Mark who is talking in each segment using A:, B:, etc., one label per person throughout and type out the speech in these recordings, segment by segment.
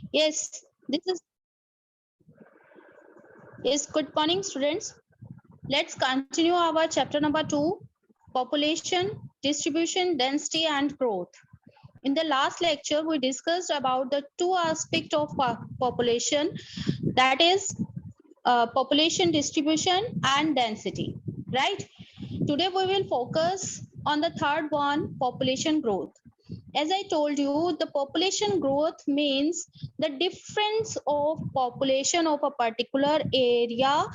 A: Yes, this is yes. Good morning, students. Let's continue our chapter number 2, population, distribution, density, and growth. In the last lecture, we discussed about the two aspects of population, that is population distribution and density, right? Today we will focus on the third one, population growth. As I told you, the population growth means the difference of population of a particular area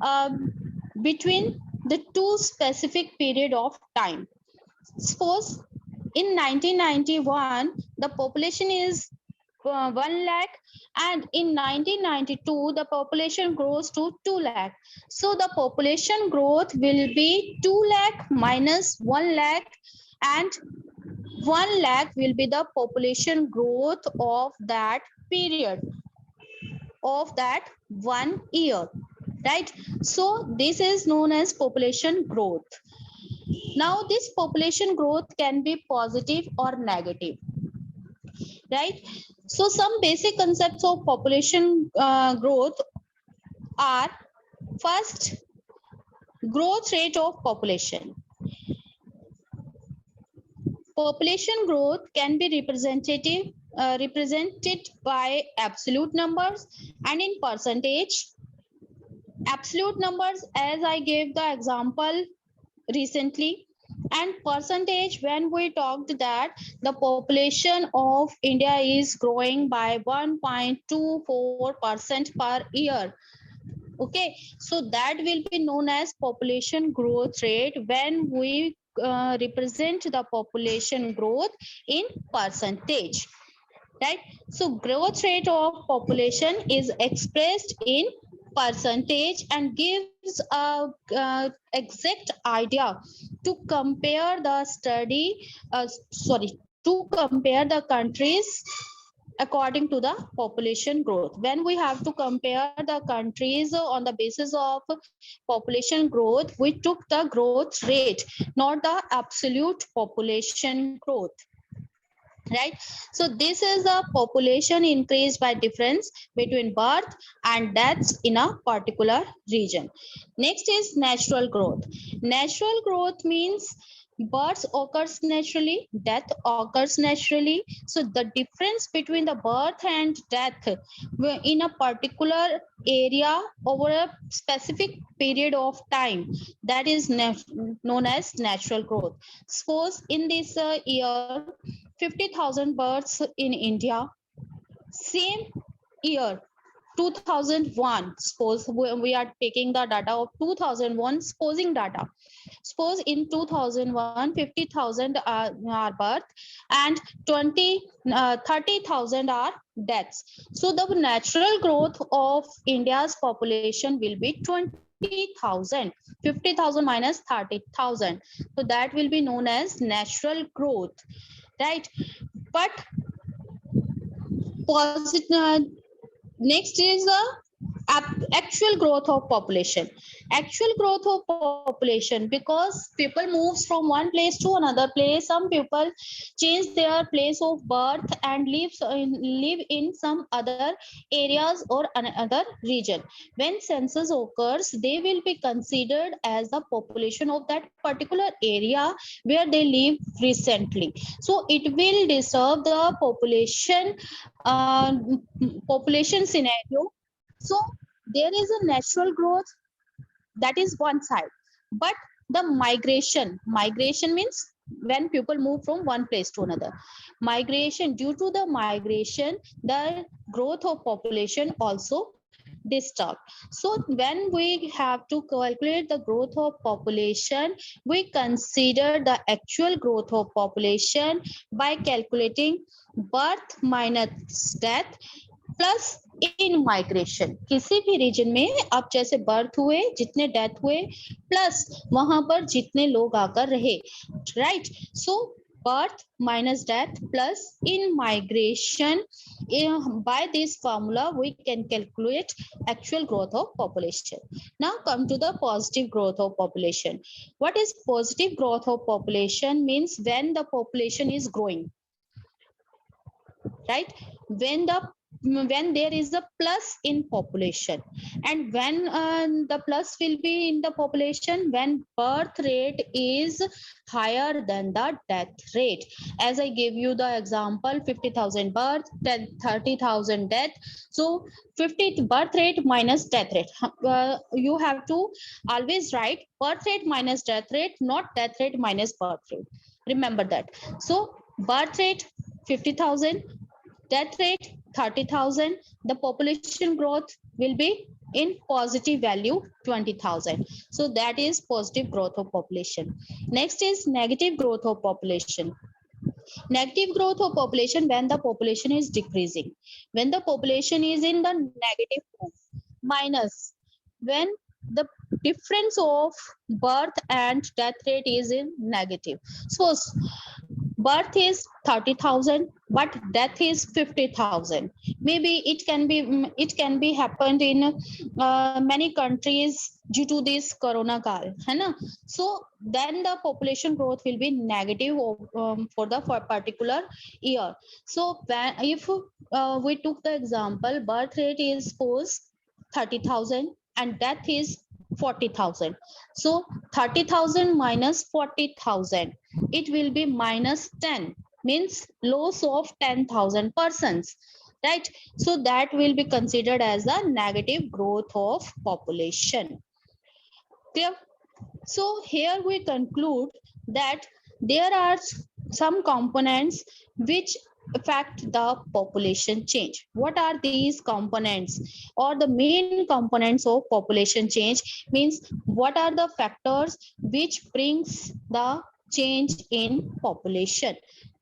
A: um, between the two specific period of time. Suppose in 1991 the population is 1 lakh, and in 1992 the population grows to 2 lakh. So the population growth will be 2 lakh minus 1 lakh, and 1 lakh will be the population growth of that period, of that 1 year, right? So this is known as population growth. Now this population growth can be positive or negative, right? So some basic concepts of population growth are: first, growth rate of population. Population growth can be represented by absolute numbers and in percentage. Absolute numbers, as I gave the example recently, and percentage when we talked that the population of India is growing by 1.24% per year. Okay, so that will be known as population growth rate when we represent the population growth in percentage, right? So growth rate of population is expressed in percentage and gives a exact idea to compare the to compare the countries according to the population growth. When we have to compare the countries on the basis of population growth, we took the growth rate, not the absolute population growth, right? So this is the population increase by difference between birth and deaths in a particular region. Next is natural growth. Natural growth means birth occurs naturally, death occurs naturally. So the difference between the birth and death in a particular area over a specific period of time, that is known as natural growth. Suppose in this year 50,000 births in India. Same year 2001, suppose we are taking the data of 2001, supposing data. Suppose in 2001 50,000 are birth and 30,000 are deaths. So the natural growth of India's population will be 20,000. 50,000 minus 30,000. So that will be known as natural growth, right? But next is the actual growth of population. Actual growth of population, because people moves from one place to another place. Some people change their place of birth and live in some other areas or another region. When census occurs, they will be considered as the population of that particular area where they live recently. So it will deserve the population scenario. So there is a natural growth, that is one side, but the migration means when people move from one place to another. Migration, due to the migration, the growth of population also disturbed. So when we have to calculate the growth of population, we consider the actual growth of population by calculating birth minus death plus in migration. किसी भी reason में अब जैसे birth हुए, जितने death हुए, plus वहां पर जितने लोग आकर रहे, right? So birth minus death plus in migration. By this formula we can calculate actual growth of population. Now come to the positive growth of population. What is positive growth of population? Means when the population is growing, right? When the when there is a plus in population. And when the plus will be in the population, when birth rate is higher than the death rate. As I gave you the example, 50,000 birth, 30,000 death. So 50 birth rate minus death rate. You have to always write birth rate minus death rate, not death rate minus birth rate. Remember that. So birth rate 50,000, death rate 30,000, the population growth will be in positive value 20,000. So that is positive growth of population. Next is negative growth of population. Negative growth of population when the population is decreasing. When the population is in the negative form. Minus when the difference of birth and death rate is in negative. So birth is 30,000 but death is 50,000. Maybe it can be happened in many countries due to this corona kal hai na. So then the population growth will be negative for particular year. So when, if we took the example, birth rate is suppose 30,000 and death is 40,000. So 30,000 minus 40,000, it will be minus 10, means loss of 10,000 persons, right? So that will be considered as a negative growth of population. Clear? So here we conclude that there are some components which affect the population change. What are these components or the main components of population change? Means what are the factors which brings the change in population?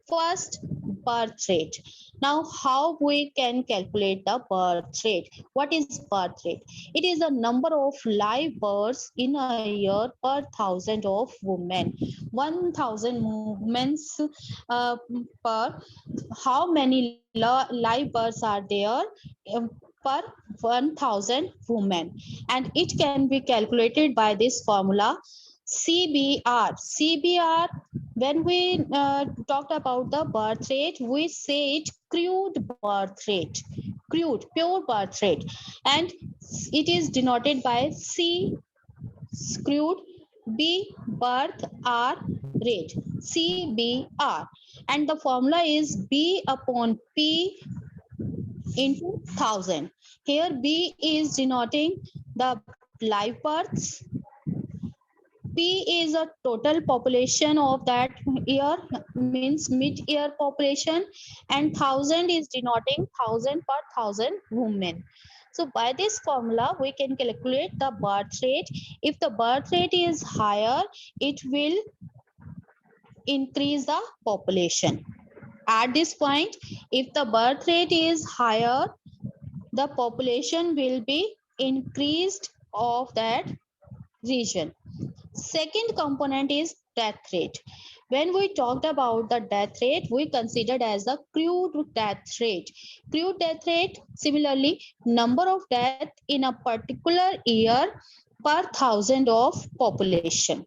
A: First, birth rate. Now, how we can calculate the birth rate? What is birth rate? It is the number of live births in a year per thousand of women. 1,000 movements per how many live births are there per 1,000 women, and it can be calculated by this formula CBR. CBR, when we talked about the birth rate, we say it crude birth rate, crude, pure birth rate, and it is denoted by C crude, B birth, R rate, CBR, and the formula is B upon P into 1,000. Here B is denoting the live births, P is a total population of that year, means mid-year population, and 1,000 is denoting 1,000 per 1,000 women. So by this formula, we can calculate the birth rate. If the birth rate is higher, it will increase the population. At this point, if the birth rate is higher, the population will be increased of that region. Second component is death rate. When we talked about the death rate, we considered as a crude death rate. Crude death rate, similarly, number of death in a particular year per 1,000 of population.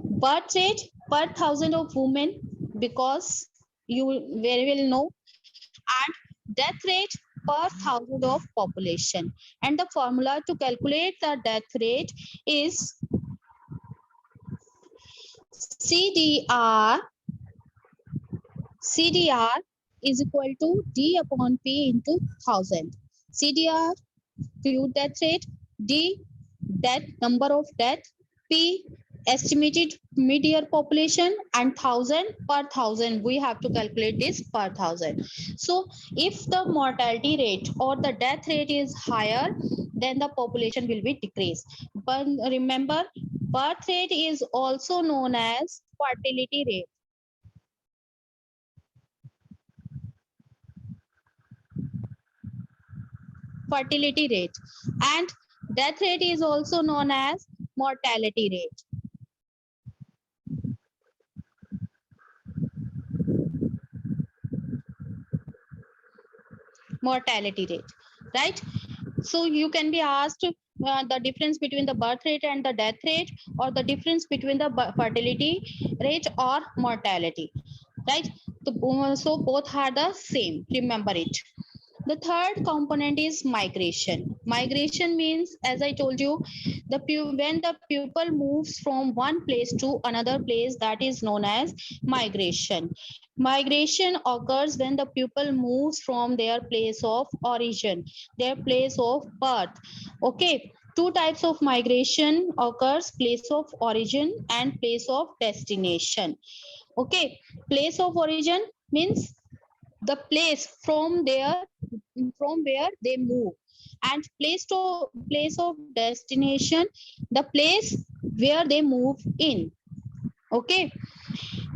A: Birth rate per 1,000 of women, because you very well know, and death rate per 1,000 of population. And the formula to calculate the death rate is CDR is equal to D upon P into 1,000. CDR, crude death rate, D, death, number of death, P, estimated mid-year population, and 1,000 per 1,000. We have to calculate this per 1,000. So if the mortality rate or the death rate is higher, then the population will be decreased. But remember, birth rate is also known as fertility rate. Fertility rate, and death rate is also known as mortality rate. Mortality rate, right? So you can be asked the difference between the birth rate and the death rate, or the difference between the fertility rate or mortality, right? So both are the same. Remember it. The third component is migration. Migration means, as I told you, when the pupil moves from one place to another place, that is known as migration. Migration occurs when the pupil moves from their place of origin, their place of birth. Okay, two types of migration occurs: place of origin and place of destination. Okay, place of origin means the place from where they move, and place of destination, the place where they move in. Okay,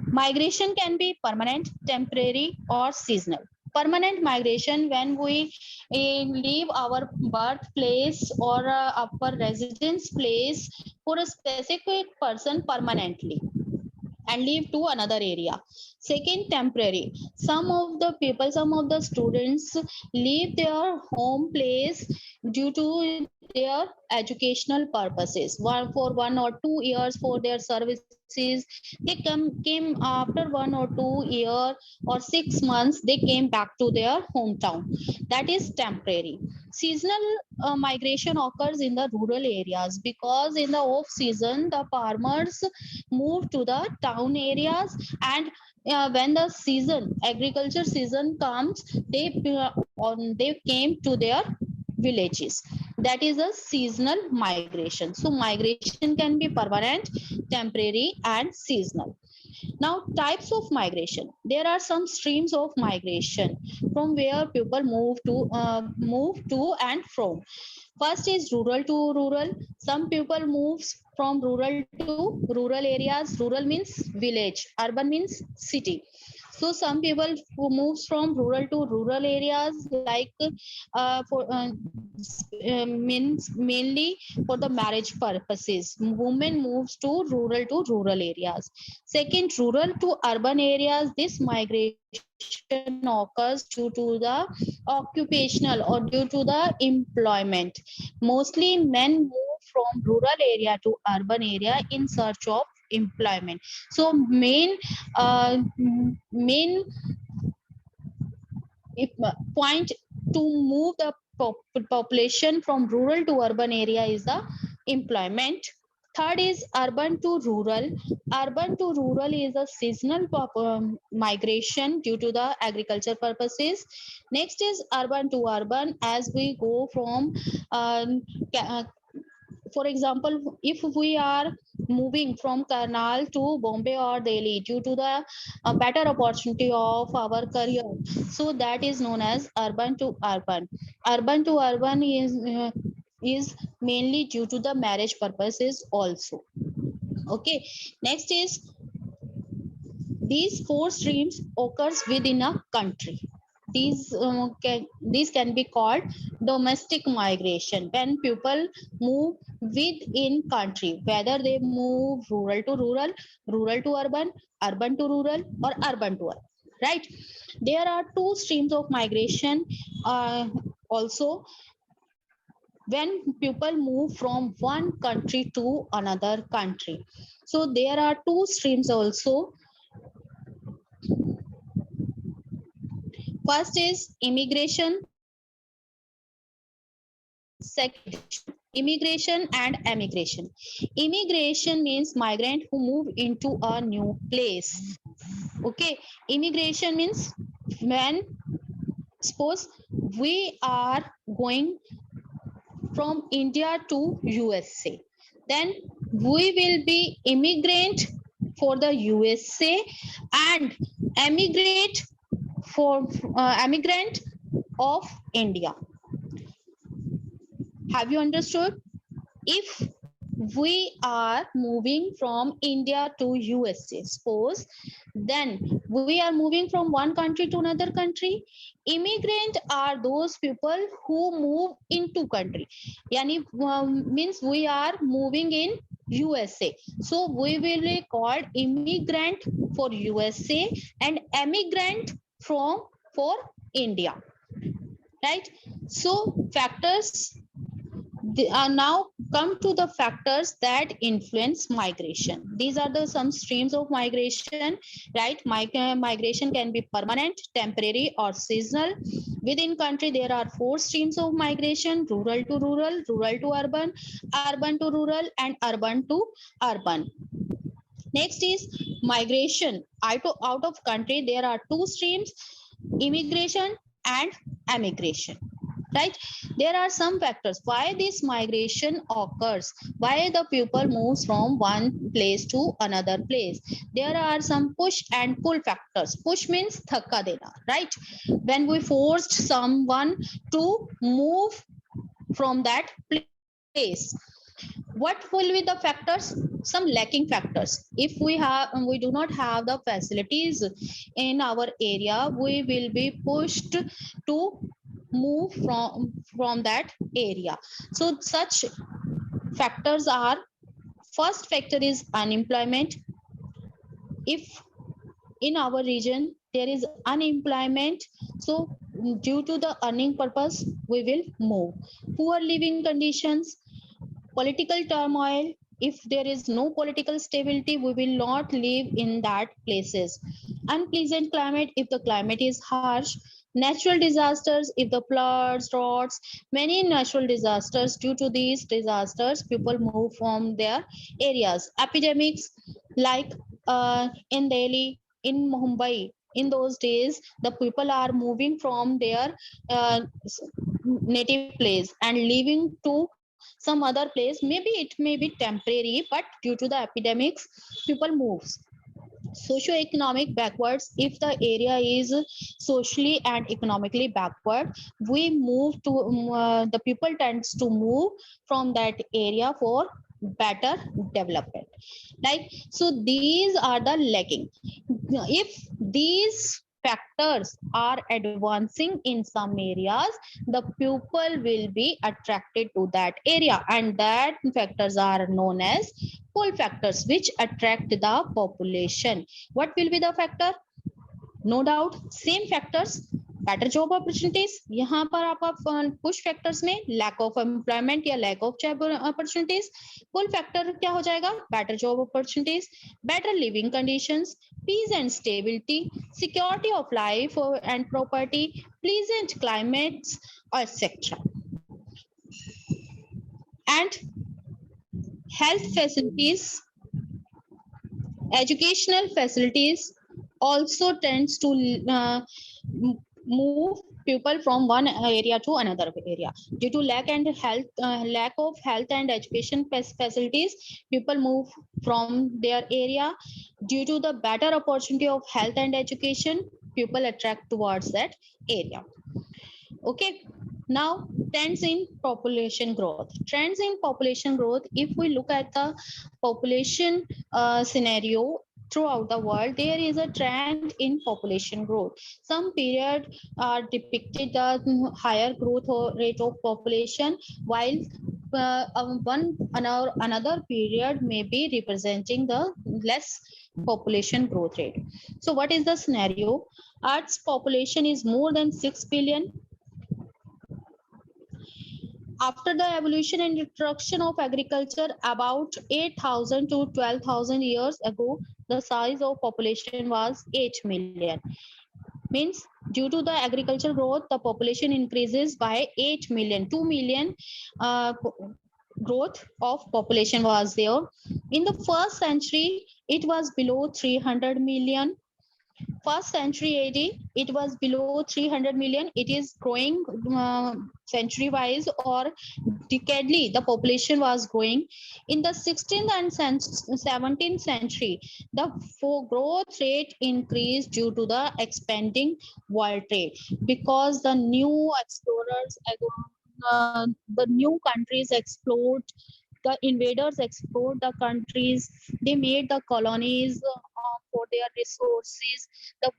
A: migration can be permanent, temporary, or seasonal. Permanent migration, when we leave our birthplace or our residence place for a specific person permanently and leave to another area. Second, temporary. Some of the people, some of the students leave their home place due to their educational purposes. For 1 or 2 years for their services, they came after 1 or 2 year or 6 months. They came back to their hometown. That is temporary. Seasonal migration occurs in the rural areas, because in the off season the farmers move to the town areas, and when the season agriculture season comes, they came to their villages. That is a seasonal migration. So migration can be permanent, temporary, and seasonal. Now, types of migration. There are some streams of migration from where people move to and from. First is rural to rural. Some people moves from rural to rural areas. Rural means village, urban means city. So some people who moves from rural to rural areas, like means mainly for the marriage purposes. Women moves to rural areas. Second, rural to urban areas. This migration occurs due to the occupational or due to the employment. Mostly men move from rural area to urban area in search of employment. So main point to move the population from rural to urban area is the employment. Third is urban to rural. Urban to rural is a seasonal migration due to the agriculture purposes. Next is urban to urban, as we go from for example, if we are moving from Karnal to Bombay or Delhi due to the better opportunity of our career, so that is known as urban to urban. Urban to urban is mainly due to the marriage purposes also. Okay, next is these four streams occurs within a country. These can be called domestic migration, when people move within country, whether they move rural to rural, rural to urban to rural, or urban to urban. Right? There are two streams of migration also, when people move from one country to another country. So there are two streams also. First is immigration. Second, immigration and emigration. Immigration means migrant who move into a new place. Okay, immigration means when, suppose we are going from India to USA, then we will be immigrant for the USA and emigrate for emigrant of India. Have you understood? If we are moving from India to USA, suppose, then we are moving from one country to another country. Immigrant are those people who move into country. Yani means we are moving in USA. So we will be called immigrant for USA and emigrant for India. Right? So factors Now come to the factors that influence migration. These are the some streams of migration, right? Migration can be permanent, temporary, or seasonal. Within country, there are 4 streams of migration: rural to rural, rural to urban, urban to rural, and urban to urban. Next is migration out of country. There are 2 streams: immigration and emigration, right? There are some factors why this migration occurs, why the people moves from one place to another place. There are some push and pull factors. Push means thakka dena, right? When we forced someone to move from that place. What will be the factors? Some lacking factors. If we do not have the facilities in our area, we will be pushed to move from that area. So such factors are: first factor is unemployment. If in our region there is unemployment, so due to the earning purpose we will move. Poor living conditions, political turmoil. If there is no political stability, we will not live in that places. Unpleasant climate, if the climate is harsh. Natural disasters, if the floods, droughts, many natural disasters. Due to these disasters, people move from their areas. Epidemics, like in Delhi, in Mumbai, in those days the people are moving from their uh, native place and leaving to some other place. Maybe it may be temporary, but due to the epidemics people moves. Socioeconomic backwards, if the area is socially and economically backward, we move to the people tends to move from that area for better development. Like, so these are the lacking. If these factors are advancing in some areas, the pupil will be attracted to that area, and that factors are known as pull factors, which attract the population. What will be the factor? No doubt same factors, better job opportunities. यहाँ पर आप push factors में lack of employment या lack of job opportunities. Pull factor क्या हो जाएगा? Better job opportunities, better living conditions, peace and stability, security of life and property, pleasant climates, etc. And health facilities, educational facilities also tends to move people from one area to another area. Due to lack of health and education facilities, people move from their area. Due to the better opportunity of health and education, people attract towards that area. Okay, now trends in population growth. Trends in population growth, if we look at the population scenario throughout the world, there is a trend in population growth. Some period are depicted the higher growth rate of population, while another period may be representing the less population growth rate. So what is the scenario? Earth's population is more than 6 billion. After the evolution and introduction of agriculture about 8,000 to 12,000 years ago, the size of population was 8 million. Means due to the agricultural growth, the population increases by 8 million, 2 million growth of population was there. In the first century, it was below 300 million. First century AD, it was below 300 million. It is growing century wise or decadely, the population was growing. In the 16th and 17th century, the growth rate increased due to the expanding world trade, because the new explorers, the new countries explored, the invaders explored the countries, they made the colonies for their resources. The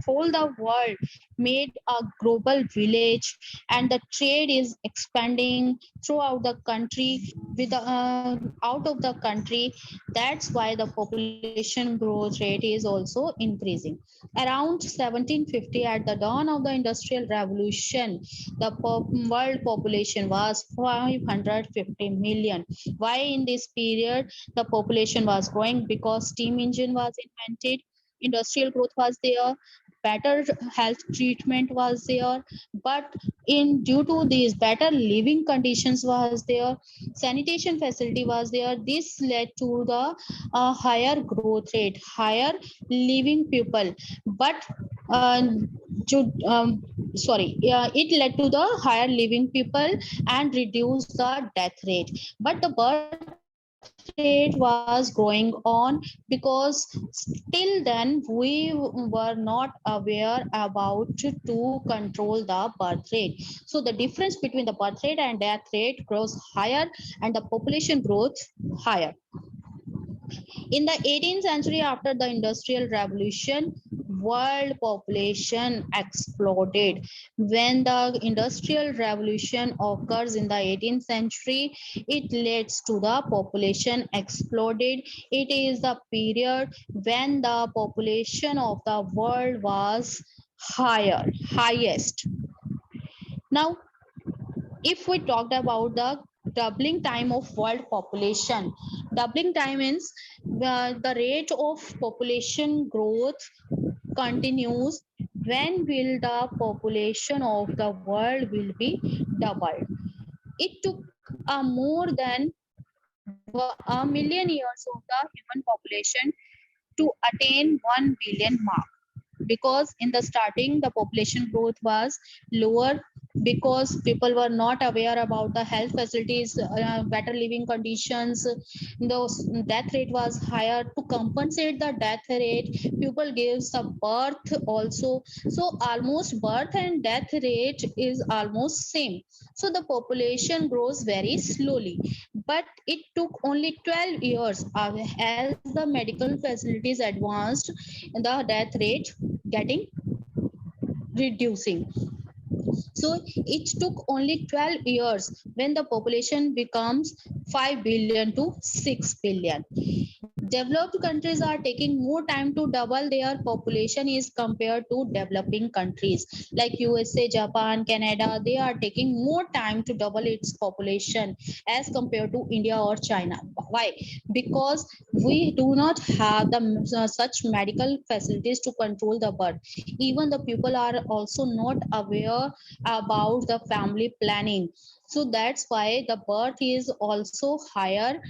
A: control the world, made a global village, and the trade is expanding throughout the country with out of the country. That's why the population growth rate is also increasing. Around 1750, at the dawn of the Industrial Revolution, the world population was 550 million. Why in this period the population was growing? Because steam engine was invented, industrial growth was there, better health treatment was there, but in due to these better living conditions was there, sanitation facility was there, this led to the higher growth rate, higher living people. But uh, to, it led to the higher living people and reduce the death rate. But the birth rate was growing on because till then we were not aware about to control the birth rate. So the difference between the birth rate and death rate grows higher and the population growth higher. In the 18th century, after the Industrial Revolution, world population exploded. When the Industrial Revolution occurs in the 18th century, it leads to the population exploded. It is the period when the population of the world was highest. Now, if we talked about the doubling time of world population, doubling time means the rate of population growth continues. When will the population of the world will be doubled? It took more than a million years of the human population to attain 1 billion mark, because in the starting the population growth was lower, because people were not aware about the health facilities, better living conditions, the death rate was higher. To compensate the death rate, people gives a birth also, so almost birth and death rate is almost same. So the population grows very slowly, but it took only 12 years as the medical facilities advanced, the death rate getting reducing. So it took only 12 years when the population becomes 5 billion to 6 billion. Developed countries are taking more time to double their population is compared to developing countries like USA, Japan, Canada. They are taking more time to double its population as compared to India or China. Why? Because we do not have such medical facilities to control the birth. Even the people are also not aware about the family planning. So that's why the birth is also higher.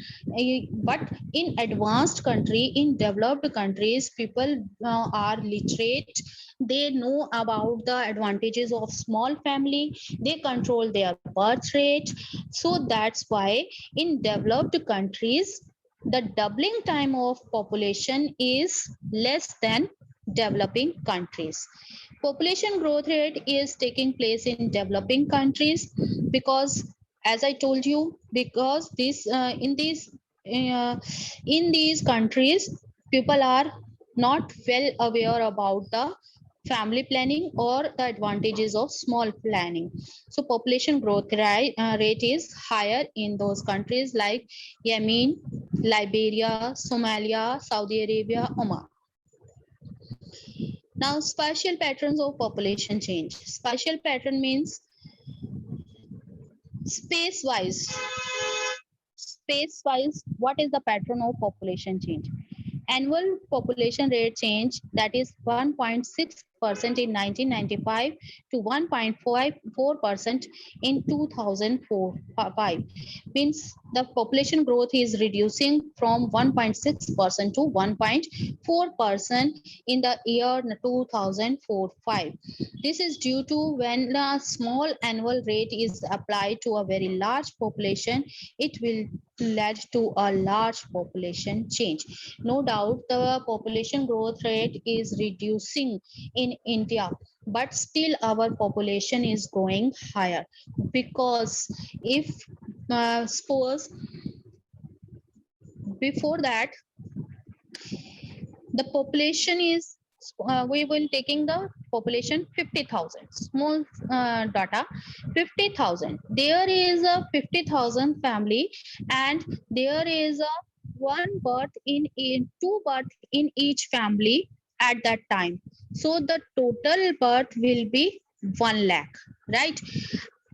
A: But in advanced country, in developed countries, people are literate, they know about the advantages of small family, they control their birth rate. So that's why in developed countries the doubling time of population is less than developing countries. Population growth rate is taking place in developing countries because, as I told you, because this uh, in these countries people are not well aware about the family planning or the advantages of small planning. So population growth rate is higher in those countries like Yemen, Liberia, Somalia, Saudi Arabia, Oman. Now, spatial patterns of population change. Spatial pattern means space-wise. Space-wise, what is the pattern of population change? Annual population rate change, that is 1.6% in 1995 to 1.54% in 2005, means the population growth is reducing from 1.6% to 1.4% in the year 2004-5. This is due to when a small annual rate is applied to a very large population, it will lead to a large population change. No doubt the population growth rate is reducing in India, but still our population is growing higher, because if suppose before that the population is we will taking the population 50,000, small data, 50,000. There is a 50,000 family, and there is a one birth in two birth in each family at that time. So the total birth will be 1 lakh, right?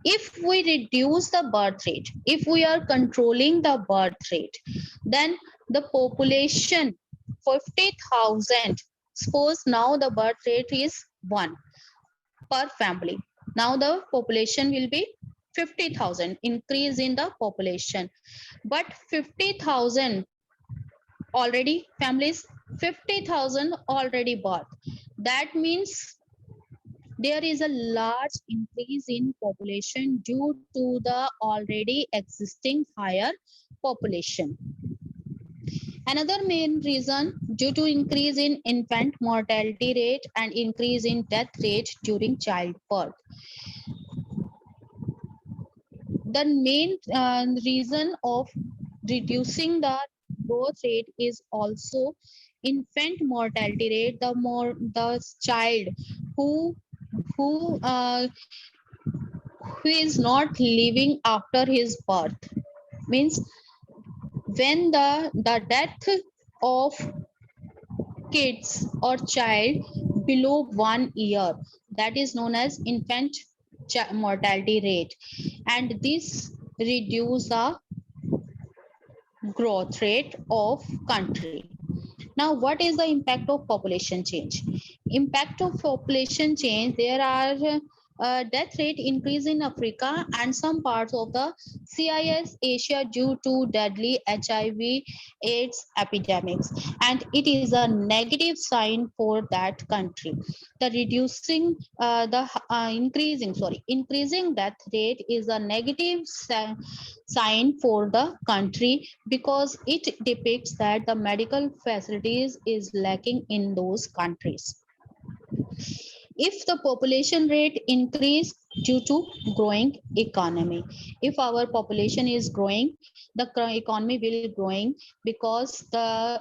A: If we reduce the birth rate, if we are controlling the birth rate, then the population 50,000, suppose now the birth rate is 1 per family. Now the population will be 50,000, increase in the population. But 50,000 already families, 50,000 already birth. That means there is a large increase in population due to the already existing higher population. Another main reason due to increase in infant mortality rate and increase in death rate during childbirth. The main reason of reducing the growth rate is also infant mortality rate. The more the child who who uh, who is not living after his birth, means when the death of kids or child below 1 year, that is known as infant mortality rate, and this reduce the growth rate of country. Now, what is the impact of population change? Impact of population change, there are death rate increase in Africa and some parts of the CIS Asia due to deadly HIV AIDS epidemics, and it is a negative sign for that country. The reducing the increasing death rate is a negative sign for the country, because it depicts that the medical facilities is lacking in those countries. If the population rate increase due to growing economy, if our population is growing, the economy will growing, because the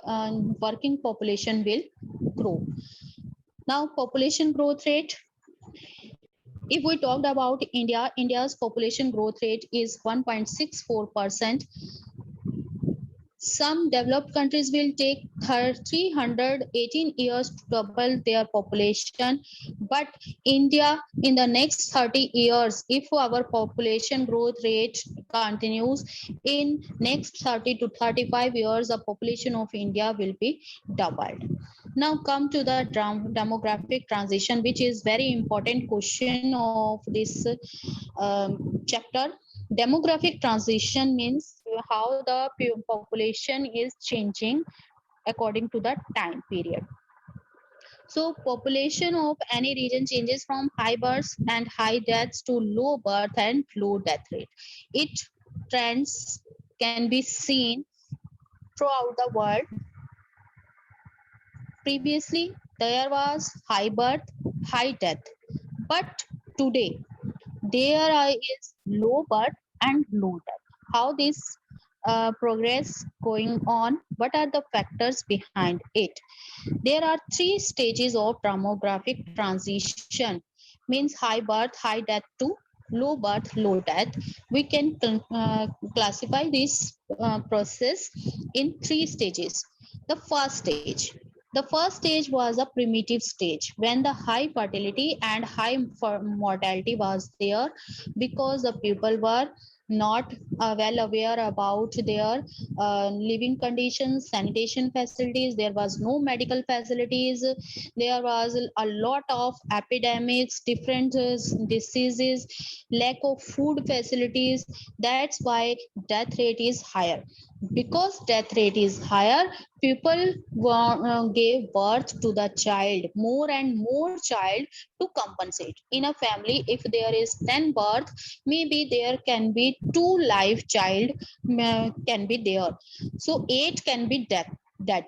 A: working population will grow. Now, population growth rate, if we talked about India, India's population growth rate is 1.64%. Some developed countries will take 318 years to double their population, but India in the next 30 years, if our population growth rate continues, in next 30 to 35 years, the population of India will be doubled. Now come to the demographic transition, which is very important question of this chapter. Demographic transition means how the population is changing according to the time period. So population of any region changes from high births and high deaths to low birth and low death rate. It trends can be seen throughout the world. Previously, there was high birth, high death, but today there is low birth and low death. How this progress going on? What are the factors behind it? There are 3 stages of demographic transition, means high birth, high death to low birth, low death. We can classify this process in 3 stages. The first stage was a primitive stage, when the high fertility and high mortality was there, because the people were not well aware about their living conditions, sanitation facilities. There was no medical facilities. There was a lot of epidemics, different diseases, lack of food facilities. That's why death rate is higher. Because death rate is higher, people gave birth to the child, more and more child, to compensate. In a family, if there is 10 birth, maybe there can be 2 live child can be there, so 8 can be dead.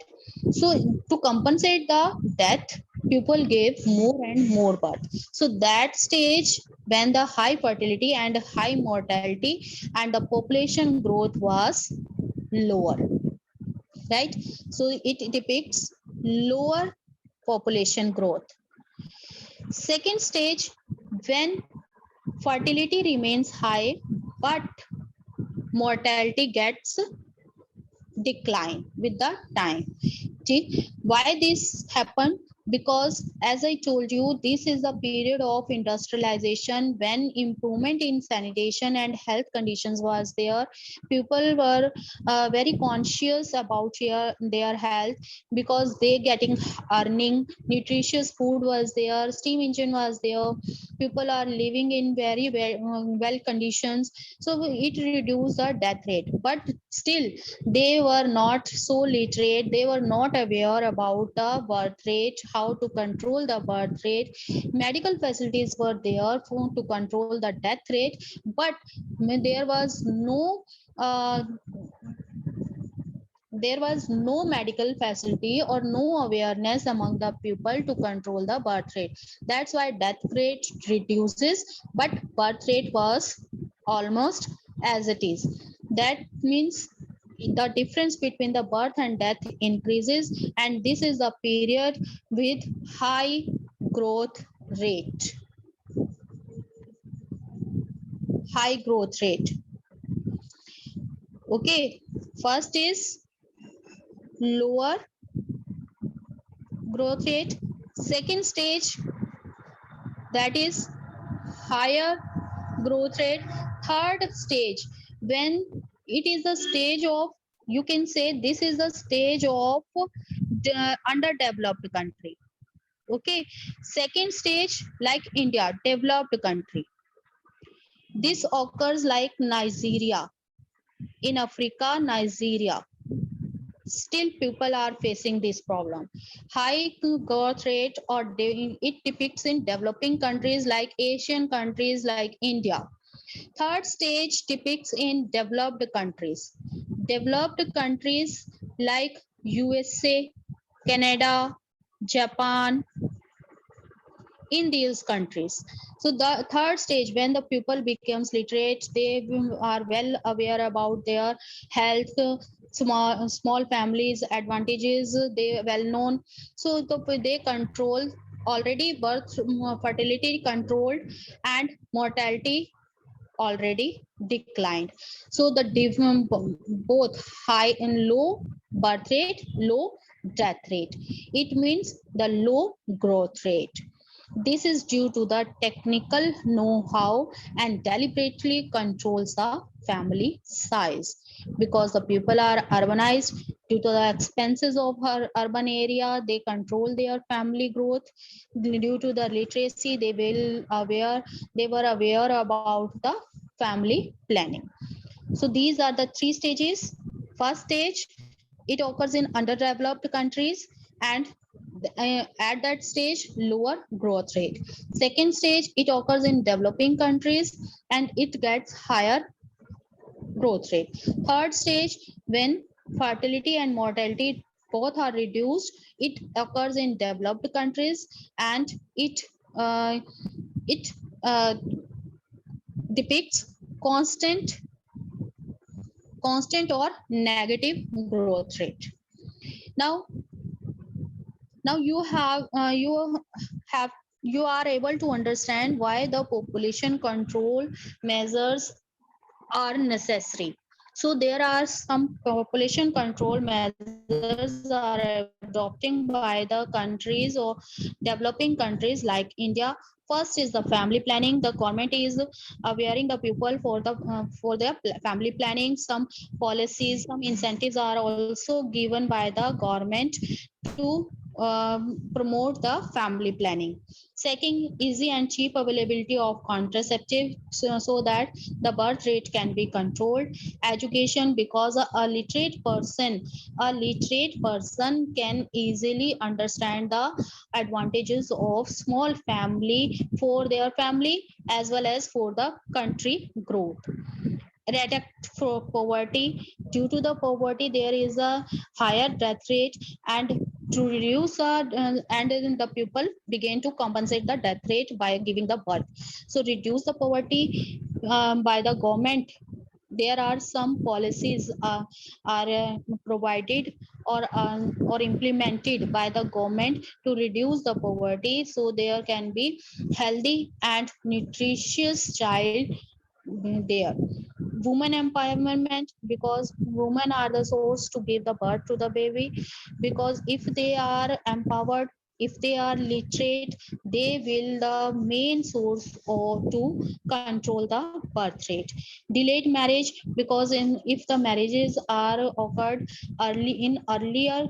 A: So to compensate the death, people gave more and more birth. So that stage, when the high fertility and high mortality and the population growth was lower, right? So it depicts lower population growth. Second stage, when fertility remains high but mortality gets decline with the time. See, why this happened? Because as I told you, this is a period of industrialization when improvement in sanitation and health conditions was there. People were very conscious about their health because they getting earning, nutritious food was there, steam engine was there. People are living in very well conditions, so it reduced the death rate. But still, they were not so literate, they were not aware about the birth rate, how to control the birth rate. Medical facilities were there to control the death rate, but there was no uh, there was no medical facility or no awareness among the people to control the birth rate. That's why death rate reduces, but birth rate was almost as it is. That means the difference between the birth and death increases, and this is the period with high growth rate. High growth rate. Okay, first is lower growth rate. Second stage, that is higher growth rate. Third stage, when it is the stage of, you can say this is the stage of the underdeveloped country. Okay, second stage, like India, developed country. This occurs like Nigeria, in Africa, Nigeria. Still people are facing this problem. High growth rate, or it depicts in developing countries like Asian countries like India. Third stage depicts in developed countries. Developed countries like USA, Canada, Japan, in these countries. So the third stage, when the people becomes literate, they are well aware about their health, small families advantages, they well known. So they control already birth, fertility controlled, and mortality already declined. So the both high and low birth rate, low death rate. It means the low growth rate. This is due to the technical know-how and deliberately controls the family size, because the people are urbanized due to the expenses of her urban area. They control their family growth. Due to the literacy, they were aware about the family planning. So these are the three stages. First stage, it occurs in underdeveloped countries, and at that stage, lower growth rate. Second stage, it occurs in developing countries, and it gets higher growth rate. Third stage, when fertility and mortality both are reduced, it occurs in developed countries, and uh, it uh, depicts constant or negative growth rate. Now, you have you are able to understand why the population control measures are necessary. So there are some population control measures are adopting by the countries or developing countries like India. First is the family planning. The government is awareing the people for their family planning. Some policies, some incentives are also given by the government to promote the family planning. Second, easy and cheap availability of contraceptive, so that the birth rate can be controlled. Education, because a literate person can easily understand the advantages of small family for their family as well as for the country growth. Reduct for poverty. Due to the poverty, there is a higher death rate, and to reduce and then the people begin to compensate the death rate by giving the birth. So reduce the poverty by the government. There are some policies are provided or implemented by the government to reduce the poverty, so there can be healthy and nutritious child there. Women empowerment, because women are the source to give the birth to the baby, because if they are empowered, if they are literate, they will the main source or to control the birth rate. Delayed marriage, because if the marriages are occurred earlier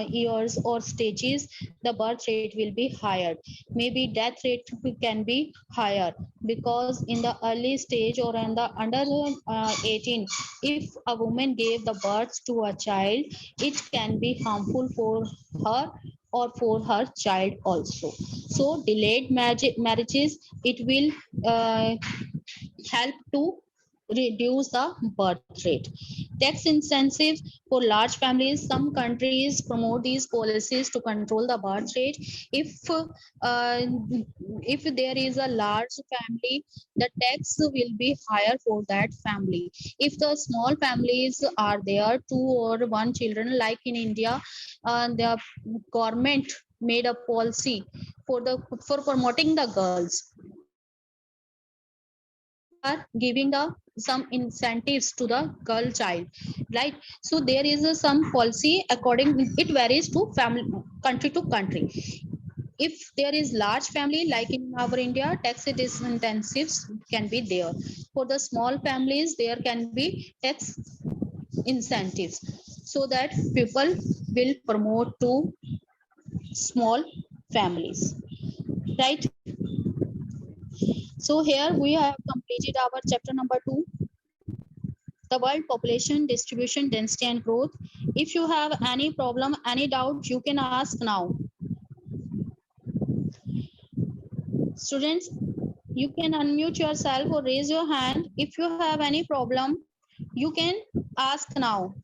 A: years or stages, the birth rate will be higher. Maybe death rate can be higher, because in the early stage or in the under 18, if a woman gave the birth to a child, it can be harmful for her or for her child also. So delayed marriages, it will help to reduce the birth rate. Tax incentives for large families, some countries promote these policies to control the birth rate. Uh, if there is a large family, the tax will be higher for that family. If the small families are there, two or one children, like in India, the government made a policy for the for promoting the girls. They are giving the some incentives to the girl child, right? So there is some policy, according it varies to family, country to country. If there is large family like in our India, tax incentives can be there. For the small families, there can be tax incentives, so that people will promote to small families, right? So here we have completed our chapter number 2, the world population distribution density and growth. If you have any problem, any doubt, you can ask now. Students, you can unmute yourself or raise your hand. If you have any problem, you can ask now.